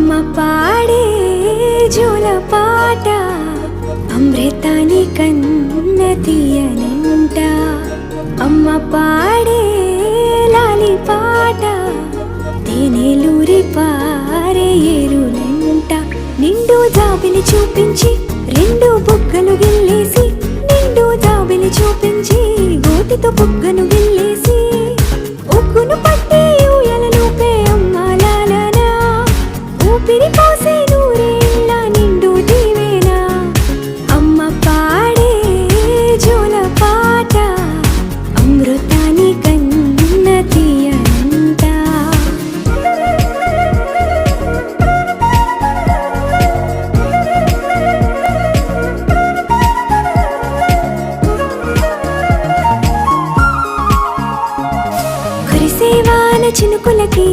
అమ్మ పాడే జోల పాట అమృతాని కన్న తీయనంట. అమ్మ పాడే లాలి పాట తేనెలూరి పారే ఏరులంట. నిండు జాబిలి చూపించి రెండు బుగ్గలు గిల్లేసి, నిండు జాబిలి చూపించి గోటితో బుగ్గను గిల్లేసి, ఉగ్గును పట్టి ఊయలలోపే అమ్మ లాలన, ఊపిరి పోసే నూరేళ్ళ నిండు దీవెనా. అమ్మ పాడే జోల పాట అమృతాని కన్న తీయనంట. కురిసేవాన చినుకులకి